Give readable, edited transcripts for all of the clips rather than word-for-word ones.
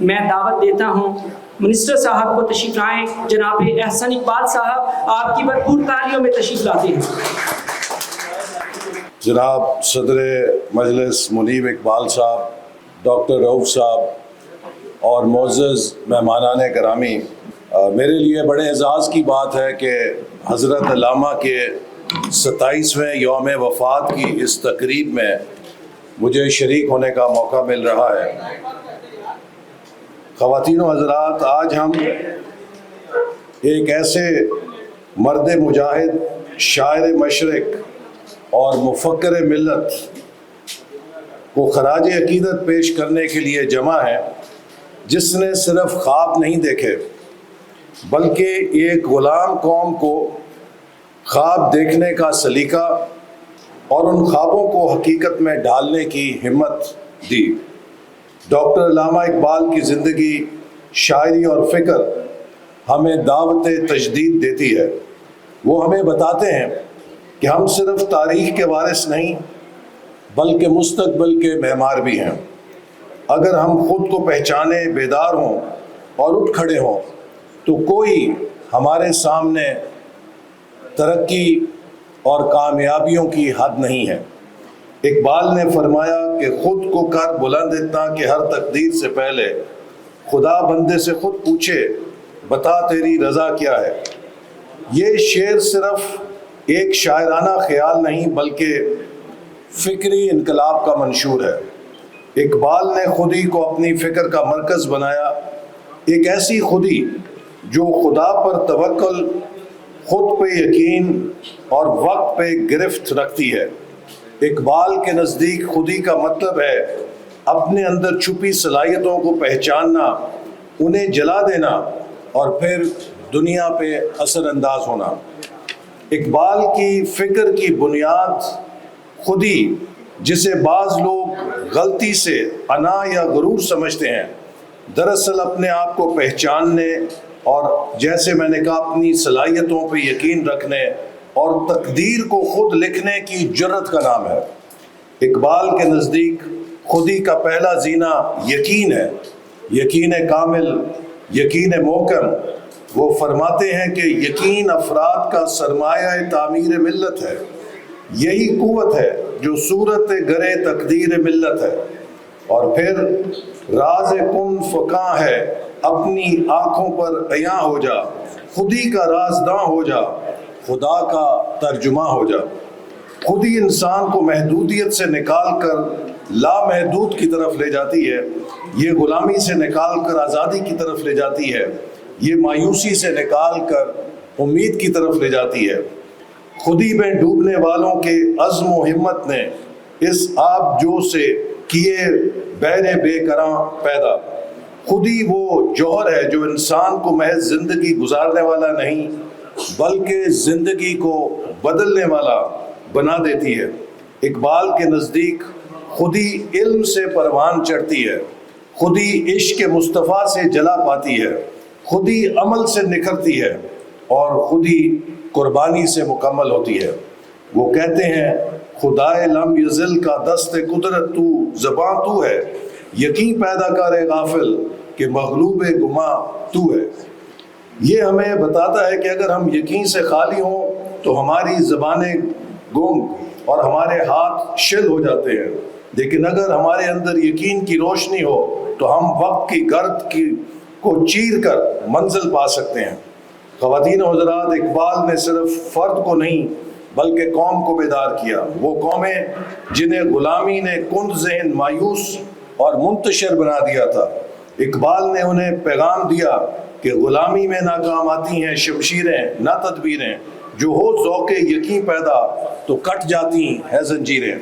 میں دعوت دیتا ہوں منسٹر صاحب کو تشریف لائیں. جناب احسن اقبال صاحب آپ کی بھرپور تالیوں میں تشریف لاتے ہیں. جناب صدر مجلس منیب اقبال صاحب، ڈاکٹر رؤف صاحب اور معزز مہمانان گرامی، میرے لیے بڑے اعزاز کی بات ہے کہ حضرت علامہ کے 27ویں یوم وفات کی اس تقریب میں مجھے شریک ہونے کا موقع مل رہا ہے. خواتین و حضرات، آج ہم ایک ایسے مرد مجاہد، شاعر مشرق اور مفکر ملت کو خراج عقیدت پیش کرنے کے لیے جمع ہیں، جس نے صرف خواب نہیں دیکھے بلکہ ایک غلام قوم کو خواب دیکھنے کا سلیقہ اور ان خوابوں کو حقیقت میں ڈھالنے کی ہمت دی. ڈاکٹر علامہ اقبال کی زندگی، شاعری اور فکر ہمیں دعوت تجدید دیتی ہے. وہ ہمیں بتاتے ہیں کہ ہم صرف تاریخ کے وارث نہیں بلکہ مستقبل کے معمار بھی ہیں. اگر ہم خود کو پہچانے، بیدار ہوں اور اٹھ کھڑے ہوں تو کوئی ہمارے سامنے ترقی اور کامیابیوں کی حد نہیں ہے. اقبال نے فرمایا کہ خود کو کر بلند اتنا کہ ہر تقدیر سے پہلے خدا بندے سے خود پوچھے بتا تیری رضا کیا ہے. یہ شعر صرف ایک شاعرانہ خیال نہیں بلکہ فکری انقلاب کا منشور ہے. اقبال نے خودی کو اپنی فکر کا مرکز بنایا، ایک ایسی خودی جو خدا پر توکل، خود پہ یقین اور وقت پہ گرفت رکھتی ہے. اقبال کے نزدیک خودی کا مطلب ہے اپنے اندر چھپی صلاحیتوں کو پہچاننا، انہیں جلا دینا اور پھر دنیا پہ اثر انداز ہونا. اقبال کی فکر کی بنیاد خودی، جسے بعض لوگ غلطی سے انا یا غرور سمجھتے ہیں، دراصل اپنے آپ کو پہچاننے اور جیسے میں نے کہا اپنی صلاحیتوں پہ یقین رکھنے اور تقدیر کو خود لکھنے کی جرت کا نام ہے. اقبال کے نزدیک خودی کا پہلا زینہ یقین ہے، یقین کامل، یقین محکم. وہ فرماتے ہیں کہ یقین افراد کا سرمایہ تعمیر ملت ہے، یہی قوت ہے جو صورت گرے تقدیر ملت ہے. اور پھر راز کن فکاں ہے، اپنی آنکھوں پر عیاں ہو جا، خودی کا رازداں ہو جا، خدا کا ترجمہ ہو جا. خودی انسان کو محدودیت سے نکال کر لامحدود کی طرف لے جاتی ہے، یہ غلامی سے نکال کر آزادی کی طرف لے جاتی ہے، یہ مایوسی سے نکال کر امید کی طرف لے جاتی ہے. خودی میں ڈوبنے والوں کے عزم و ہمت نے اس آب جو سے کیے بحر بے کراں پیدا. خودی وہ جوہر ہے جو انسان کو محض زندگی گزارنے والا نہیں بلکہ زندگی کو بدلنے والا بنا دیتی ہے. اقبال کے نزدیک خودی علم سے پروان چڑھتی ہے، خودی عشق مصطفیٰ سے جلا پاتی ہے، خودی عمل سے نکھرتی ہے اور خودی قربانی سے مکمل ہوتی ہے. وہ کہتے ہیں خدائے لم یزل کا دست قدرت تو، زباں تو ہے، یقین پیدا کرے غافل کہ مغلوب گماں تو ہے. یہ ہمیں بتاتا ہے کہ اگر ہم یقین سے خالی ہوں تو ہماری زبانیں گنگ اور ہمارے ہاتھ شل ہو جاتے ہیں، لیکن اگر ہمارے اندر یقین کی روشنی ہو تو ہم وقت کی گرد کو چیر کر منزل پا سکتے ہیں. خواتین و حضرات، اقبال نے صرف فرد کو نہیں بلکہ قوم کو بیدار کیا. وہ قومیں جنہیں غلامی نے کند ذہن، مایوس اور منتشر بنا دیا تھا، اقبال نے انہیں پیغام دیا کہ غلامی میں ناکام آتی ہیں شمشیریں نہ تدبیریں، جو ہو ذوق یقین پیدا تو کٹ جاتی ہیں زنجیریں.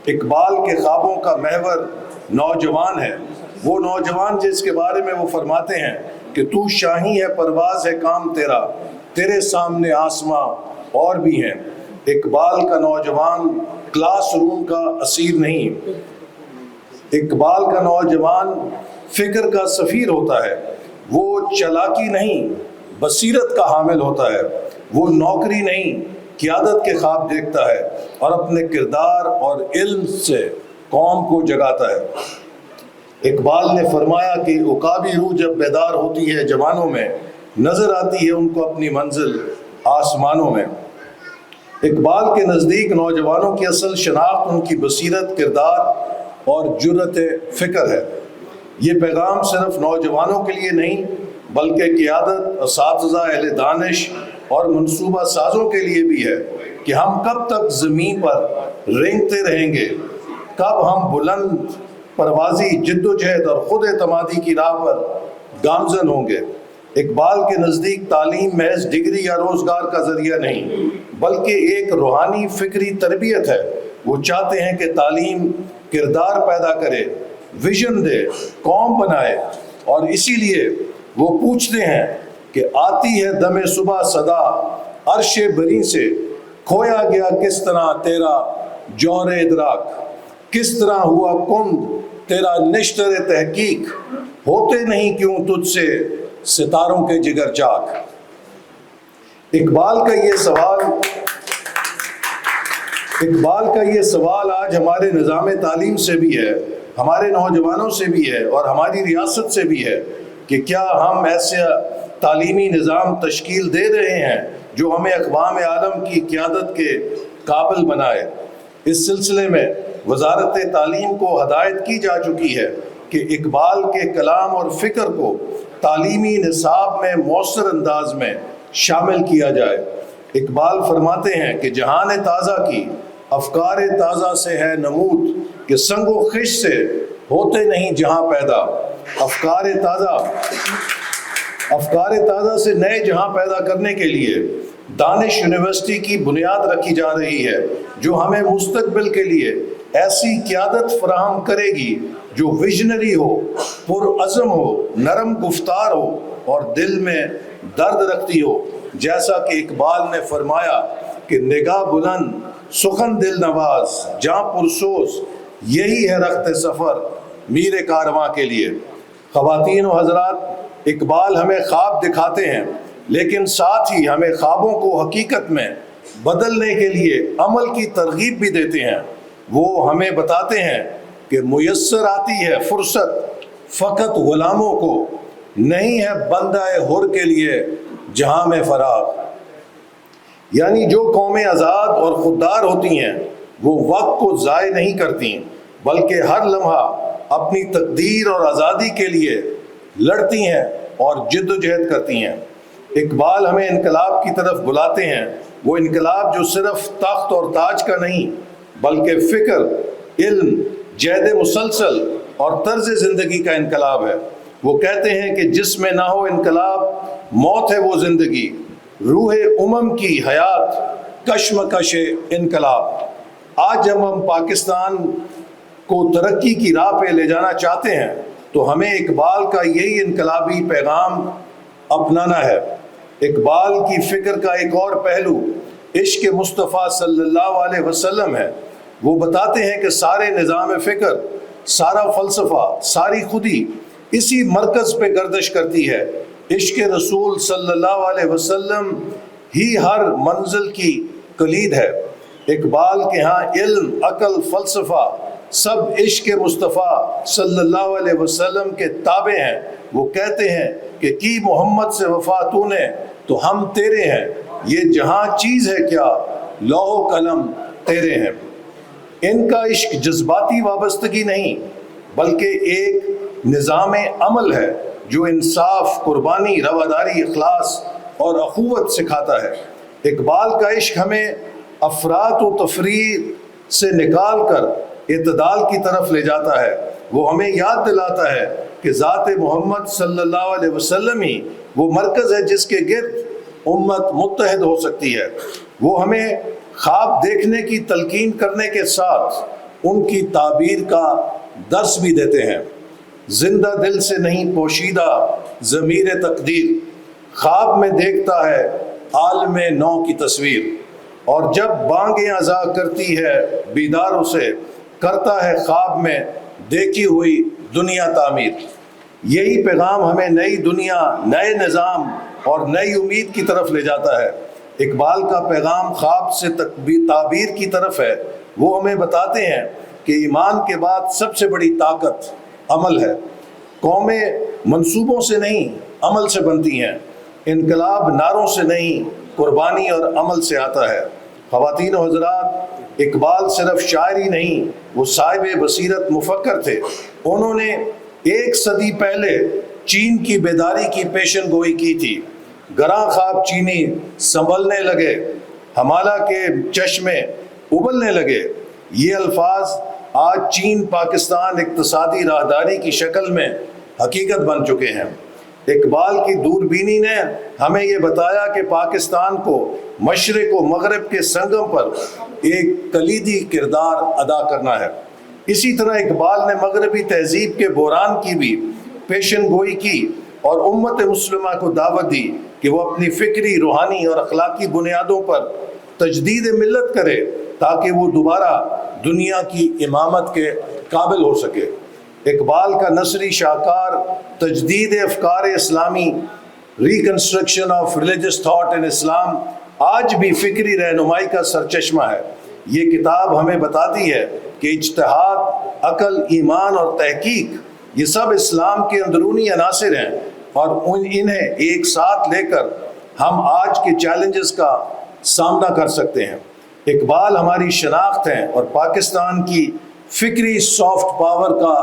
اقبال کے خوابوں کا محور نوجوان ہے، وہ نوجوان جس کے بارے میں وہ فرماتے ہیں کہ تو شاہی ہے، پرواز ہے کام تیرا، تیرے سامنے آسماں اور بھی ہیں. اقبال کا نوجوان کلاس روم کا اسیر نہیں، اقبال کا نوجوان فکر کا سفیر ہوتا ہے. وہ چالاکی نہیں بصیرت کا حامل ہوتا ہے، وہ نوکری نہیں قیادت کے خواب دیکھتا ہے اور اپنے کردار اور علم سے قوم کو جگاتا ہے. اقبال نے فرمایا کہ عقابی روح جب بیدار ہوتی ہے جوانوں میں، نظر آتی ہے ان کو اپنی منزل آسمانوں میں۔ اقبال کے نزدیک نوجوانوں کی اصل شناخت ان کی بصیرت، کردار اور جرأت فکر ہے۔ یہ پیغام صرف نوجوانوں کے لیے نہیں بلکہ قیادت، اساتذہ، اہل دانش اور منصوبہ سازوں کے لیے بھی ہے کہ ہم کب تک زمین پر رینگتے رہیں گے، کب ہم بلند پروازی، جد و جہد اور خود اعتمادی کی راہ پر گامزن ہوں گے۔ اقبال کے نزدیک تعلیم محض ڈگری یا روزگار کا ذریعہ نہیں بلکہ ایک روحانی فکری تربیت ہے۔ وہ چاہتے ہیں کہ تعلیم کردار پیدا کرے، ویژن دے، قوم بنائے، اور اسی لیے وہ پوچھتے ہیں کہ آتی ہے دم صبح صدا عرش بری سے، کھویا گیا کس طرح تیرا جوہر ادراک، کس طرح ہوا کند تیرا نشتر تحقیق، ہوتے نہیں کیوں تجھ سے ستاروں کے جگر چاک۔ اقبال کا یہ سوال آج ہمارے نظام تعلیم سے بھی ہے، ہمارے نوجوانوں سے بھی ہے اور ہماری ریاست سے بھی ہے کہ کیا ہم ایسا تعلیمی نظام تشکیل دے رہے ہیں جو ہمیں اقوام عالم کی قیادت کے قابل بنائے۔ اس سلسلے میں وزارت تعلیم کو ہدایت کی جا چکی ہے کہ اقبال کے کلام اور فکر کو تعلیمی نصاب میں مؤثر انداز میں شامل کیا جائے۔ اقبال فرماتے ہیں کہ جہان تازہ کی افکار تازہ سے ہے نمود، کہ سنگ و خش سے ہوتے نہیں جہاں پیدا، افکار تازہ سے نئے جہاں پیدا کرنے کے لیے دانش یونیورسٹی کی بنیاد رکھی جا رہی ہے جو ہمیں مستقبل کے لیے ایسی قیادت فراہم کرے گی جو ویژنری ہو، پرعزم ہو، نرم گفتار ہو اور دل میں درد رکھتی ہو، جیسا کہ اقبال نے فرمایا کہ نگاہ بلند، سخن دل نواز، جاں پرسوز، یہی ہے رخت سفر میر کارواں کے لیے۔ خواتین و حضرات، اقبال ہمیں خواب دکھاتے ہیں لیکن ساتھ ہی ہمیں خوابوں کو حقیقت میں بدلنے کے لیے عمل کی ترغیب بھی دیتے ہیں۔ وہ ہمیں بتاتے ہیں کہ میسر آتی ہے فرصت فقط غلاموں کو، نہیں ہے بندہ حر کے لیے جہاں میں فراغ۔ یعنی جو قومیں آزاد اور خوددار ہوتی ہیں وہ وقت کو ضائع نہیں کرتی بلکہ ہر لمحہ اپنی تقدیر اور آزادی کے لیے لڑتی ہیں اور جد و جہد کرتی ہیں۔ اقبال ہمیں انقلاب کی طرف بلاتے ہیں، وہ انقلاب جو صرف تخت اور تاج کا نہیں بلکہ فکر، علم، جہد مسلسل اور طرز زندگی کا انقلاب ہے۔ وہ کہتے ہیں کہ جس میں نہ ہو انقلاب، موت ہے وہ زندگی، روح کی حیات، کشمکش انقلاب۔ آج جب ہم پاکستان کو ترقی کی راہ پہ لے جانا چاہتے ہیں تو ہمیں اقبال کا یہی انقلابی پیغام اپنانا ہے۔ اقبال کی فکر کا ایک اور پہلو عشق مصطفیٰ صلی اللہ علیہ وسلم ہے۔ وہ بتاتے ہیں کہ سارے نظام فکر، سارا فلسفہ، ساری خودی اسی مرکز پہ گردش کرتی ہے۔ عشق رسول صلی اللہ علیہ وسلم ہی ہر منزل کی کلید ہے۔ اقبال کے ہاں علم، عقل، فلسفہ سب عشق مصطفیٰ صلی اللہ علیہ وسلم کے تابع ہیں۔ وہ کہتے ہیں کہ کی محمد سے وفا تو نے تو ہم تیرے ہیں، یہ جہاں چیز ہے کیا لوح و قلم تیرے ہیں۔ ان کا عشق جذباتی وابستگی نہیں بلکہ ایک نظام عمل ہے جو انصاف، قربانی، رواداری، اخلاص اور اخوت سکھاتا ہے۔ اقبال کا عشق ہمیں افراط و تفریط سے نکال کر اعتدال کی طرف لے جاتا ہے۔ وہ ہمیں یاد دلاتا ہے کہ ذات محمد صلی اللہ علیہ وسلم ہی وہ مرکز ہے جس کے گرد امت متحد ہو سکتی ہے۔ وہ ہمیں خواب دیکھنے کی تلقین کرنے کے ساتھ ان کی تعبیر کا درس بھی دیتے ہیں۔ زندہ دل سے نہیں پوشیدہ ضمیر تقدیر، خواب میں دیکھتا ہے عالم نو کی تصویر، اور جب بانگیں اذا کرتی ہے بیداروں سے، کرتا ہے خواب میں دیکھی ہوئی دنیا تعمیر۔ یہی پیغام ہمیں نئی دنیا، نئے نظام اور نئی امید کی طرف لے جاتا ہے۔ اقبال کا پیغام خواب سے تعبیر کی طرف ہے۔ وہ ہمیں بتاتے ہیں کہ ایمان کے بعد سب سے بڑی طاقت عمل ہے۔ قومیں منصوبوں سے نہیں عمل سے بنتی ہیں، انقلاب نعروں سے نہیں قربانی اور عمل سے آتا ہے۔ خواتین و حضرات، اقبال صرف شاعری نہیں، وہ صاحب بصیرت مفکر تھے۔ انہوں نے 1 صدی پہلے چین کی بیداری کی پیشن گوئی کی تھی۔ گراں خواب چینی سنبھلنے لگے، ہمالہ کے چشمے ابلنے لگے۔ یہ الفاظ آج چین پاکستان اقتصادی راہداری کی شکل میں حقیقت بن چکے ہیں۔ اقبال کی دوربینی نے ہمیں یہ بتایا کہ پاکستان کو مشرق و مغرب کے سنگم پر ایک کلیدی کردار ادا کرنا ہے۔ اسی طرح اقبال نے مغربی تہذیب کے بحران کی بھی پیشن گوئی کی اور امت مسلمہ کو دعوت دی کہ وہ اپنی فکری، روحانی اور اخلاقی بنیادوں پر تجدید ملت کرے تاکہ وہ دوبارہ دنیا کی امامت کے قابل ہو سکے۔ اقبال کا نثری شاہکار تجدید افکار اسلامی، reconstruction of religious thought in Islam, آج بھی فکری رہنمائی کا سرچشمہ ہے۔ یہ کتاب ہمیں بتاتی ہے کہ اجتہاد، عقل، ایمان اور تحقیق یہ سب اسلام کے اندرونی عناصر ہیں اور انہیں ایک ساتھ لے کر ہم آج کے چیلنجز کا سامنا کر سکتے ہیں۔ اقبال ہماری شناخت ہیں اور پاکستان کی فکری سافٹ پاور کا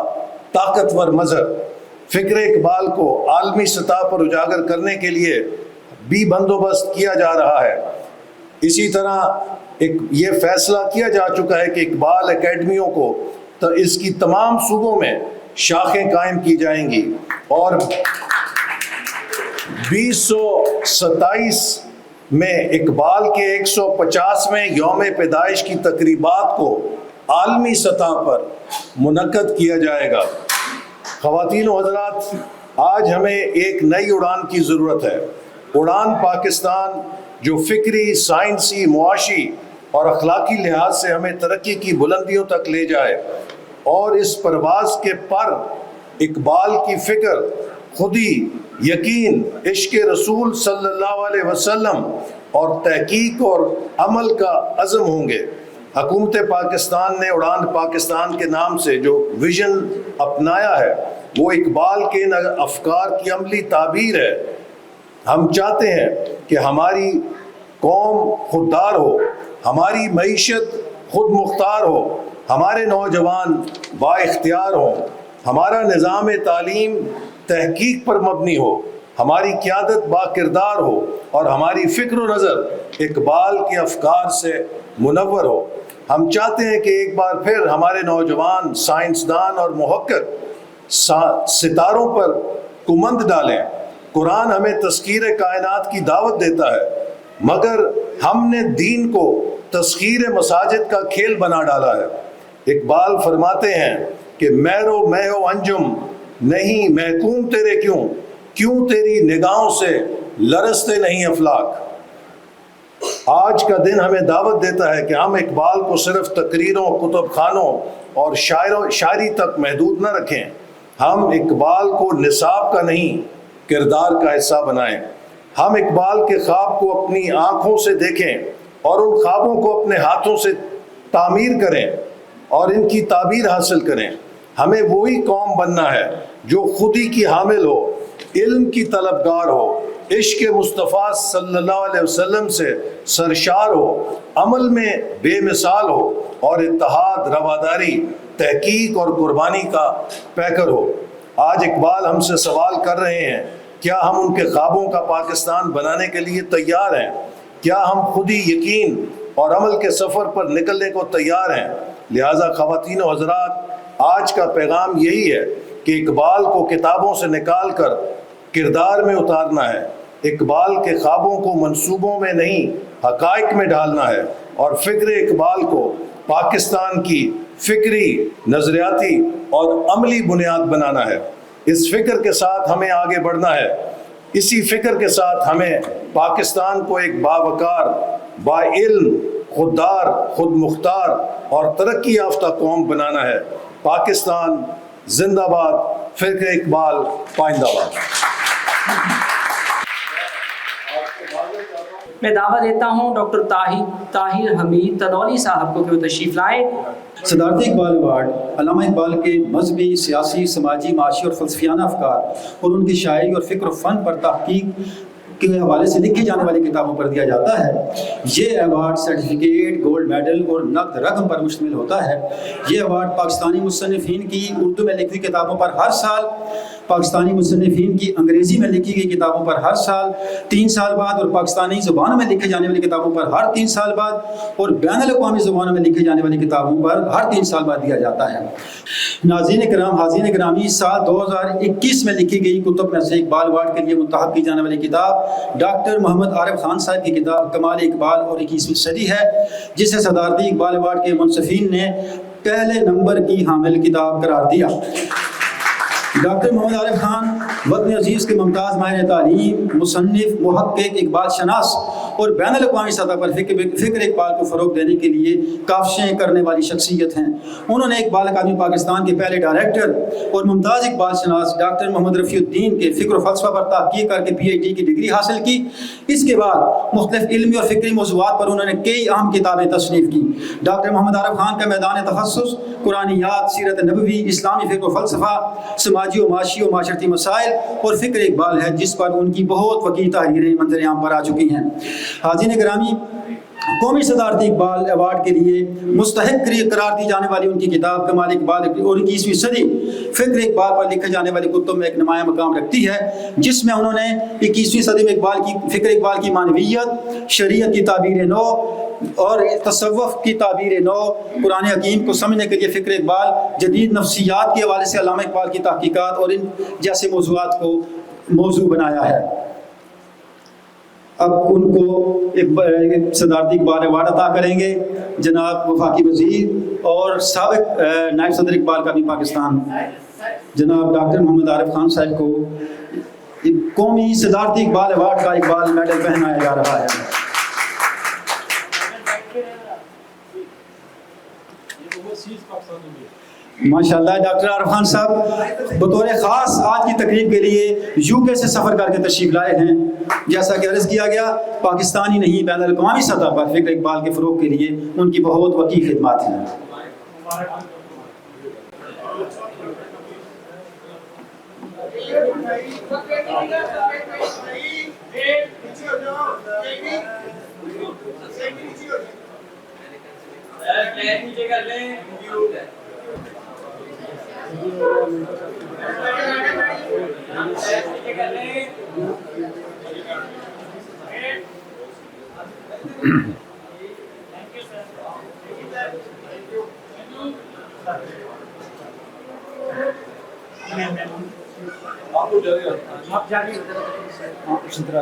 طاقتور مظہر۔ فکر اقبال کو عالمی سطح پر اجاگر کرنے کے لیے بھی بندوبست کیا جا رہا ہے۔ اسی طرح یہ فیصلہ کیا جا چکا ہے کہ اقبال اکیڈمیوں کو اس کی تمام صوبوں میں شاخیں قائم کی جائیں گی اور 2027 میں اقبال کے 150ویں یوم پیدائش کی تقریبات کو عالمی سطح پر منعقد کیا جائے گا۔ خواتین و حضرات، آج ہمیں ایک نئی اڑان کی ضرورت ہے۔ اڑان پاکستان جو فکری، سائنسی، معاشی اور اخلاقی لحاظ سے ہمیں ترقی کی بلندیوں تک لے جائے، اور اس پرواز کے پر اقبال کی فکر، خودی، یقین، عشق رسول صلی اللہ علیہ وسلم اور تحقیق اور عمل کا عزم ہوں گے۔ حکومت پاکستان نے اڑان پاکستان کے نام سے جو ویژن اپنایا ہے وہ اقبال کے ان افکار کی عملی تعبیر ہے۔ ہم چاہتے ہیں کہ ہماری قوم خوددار ہو، ہماری معیشت خود مختار ہو، ہمارے نوجوان با اختیار ہوں، ہمارا نظام تعلیم تحقیق پر مبنی ہو، ہماری قیادت با کردار ہو اور ہماری فکر و نظر اقبال کے افکار سے منور ہو۔ ہم چاہتے ہیں کہ ایک بار پھر ہمارے نوجوان سائنسدان اور محقق ستاروں پر کمند ڈالیں۔ قرآن ہمیں تسخیر کائنات کی دعوت دیتا ہے، مگر ہم نے دین کو تسخیر مساجد کا کھیل بنا ڈالا ہے۔ اقبال فرماتے ہیں کہ میرو میو انجم نہیں محکوم تیرے کیوں تیری نگاہوں سے لرزتے نہیں افلاک۔ آج کا دن ہمیں دعوت دیتا ہے کہ ہم اقبال کو صرف تقریروں، کتب خانوں اور شاعری تک محدود نہ رکھیں۔ ہم اقبال کو نصاب کا نہیں، کردار کا حصہ بنائیں۔ ہم اقبال کے خواب کو اپنی آنکھوں سے دیکھیں اور ان خوابوں کو اپنے ہاتھوں سے تعمیر کریں اور ان کی تعبیر حاصل کریں۔ ہمیں وہی قوم بننا ہے جو خودی کی حامل ہو، علم کی طلبگار ہو، عشق مصطفیٰ صلی اللہ علیہ وسلم سے سرشار ہو، عمل میں بے مثال ہو اور اتحاد، رواداری، تحقیق اور قربانی کا پیکر ہو۔ آج اقبال ہم سے سوال کر رہے ہیں، کیا ہم ان کے خوابوں کا پاکستان بنانے کے لیے تیار ہیں؟ کیا ہم خودی، یقین اور عمل کے سفر پر نکلنے کو تیار ہیں؟ لہٰذا خواتین و حضرات، آج کا پیغام یہی ہے کہ اقبال کو کتابوں سے نکال کر کردار میں اتارنا ہے۔ اقبال کے خوابوں کو منصوبوں میں نہیں، حقائق میں ڈھالنا ہے اور فکر اقبال کو پاکستان کی فکری، نظریاتی اور عملی بنیاد بنانا ہے۔ اس فکر کے ساتھ ہمیں آگے بڑھنا ہے۔ اسی فکر کے ساتھ ہمیں پاکستان کو ایک باوقار، با علم، خوددار، خود مختار اور ترقی یافتہ قوم بنانا ہے۔ پاکستان زندہ باد، فکر اقبال پائندہ باد۔ میں دعوت دیتا ہوں ڈاکٹر طاہر حمید تنولی صاحب کو کہ وہ تشریف لائیں۔ صدارتی اقبال ایوارڈ علامہ اقبال کے مذہبی، سیاسی، سماجی، معاشی اور فلسفیانہ افکار اور ان کی شاعری اور فکر و فن پر تحقیق کے حوالے سے لکھی جانے والی کتابوں پر دیا جاتا ہے۔ یہ ایوارڈ سرٹیفکیٹ، گولڈ میڈل اور نقد رقم پر مشتمل ہوتا ہے۔ یہ ایوارڈ پاکستانی مصنفین کی اردو میں لکھی کتابوں پر ہر سال، پاکستانی مصنفین کی انگریزی میں لکھی گئی کتابوں پر ہر سال 3 سال بعد، اور پاکستانی زبانوں میں لکھی جانے والی کتابوں پر ہر 3 سال بعد، اور بین الاقوامی زبانوں میں لکھی جانے والی کتابوں پر ہر 3 سال بعد دیا جاتا ہے۔ ناظرین کرام، حاضرین گرامی، سال 2021 میں لکھی گئی کتب میں سے اقبال ایوارڈ کے لیے منتخب کی جانے والی کتاب ڈاکٹر محمد عارف خان صاحب کی کتاب کمال اقبال اور 21ویں صدی ہے، جسے صدارتی اقبال ایوارڈ کے منصفین نے پہلے نمبر کی حامل کتاب قرار دیا۔ ڈاکٹر محمد عارف خان وطن عزیز کے ممتاز ماہر تعلیم، مصنف، محقق، اقبال شناس اور بین الاقوامی سطح پر فکر اقبال کو فروغ دینے کے لیے کاوشیں کرنے والی شخصیت ہیں۔ انہوں نے اقبال اکادمی پاکستان کے پہلے ڈائریکٹر اور ممتاز اقبال شناس ڈاکٹر محمد رفیع الدین کے فکر و فلسفہ پر تحقیق کر کے PhD کی ڈگری حاصل کی۔ اس کے بعد مختلف علمی اور فکری موضوعات پر انہوں نے کئی اہم کتابیں تصنیف کی۔ ڈاکٹر محمد عارف خان کا میدان تخصص قرآنیات، سیرت نبوی، اسلامی فکر و فلسفہ، سماجی و معاشی و معاشرتی مسائل اور فکر اقبال ہے، جس پر ان کی بہت وسیع تحریریں منظر عام پر آ چکی ہیں۔ حاضرین گرامی، قومی صدارتی اقبال ایوارڈ کے لیے مستحق قرار دی جانے والی ان کی کتاب کمال اقبال اور 21ویں صدی فکر اقبال پر لکھے جانے والی کتب میں ایک نمایاں مقام رکھتی ہے، جس میں انہوں نے 21ویں صدی میں فکر اقبال کی معنویت، شریعت کی تعبیر نو اور تصوف کی تعبیر نو، قرآن حکیم کو سمجھنے کے لیے فکر اقبال، جدید نفسیات کے حوالے سے علامہ اقبال کی تحقیقات اور ان جیسے موضوعات کو موضوع بنایا ہے۔ اب ان کو ایک صدارتی اقبال ایوارڈ عطا کریں گے جناب وفاقی وزیر اور سابق نائب صدر اقبال اکادمی پاکستان جناب ڈاکٹر محمد عارف خان صاحب کو قومی صدارتی اقبال ایوارڈ کا اقبال میڈل پہنایا جا رہا ہے۔ ماشاءاللہ ڈاکٹر عارف خان صاحب بطور خاص آج کی تقریب کے لیے UK سے سفر کر کے تشریف لائے ہیں۔ جیسا کہ عرض کیا گیا، پاکستانی نہیں بین الاقوامی سطح پر فکر اقبال کے فروغ کے لیے ان کی بہت وسیع خدمات ہیں۔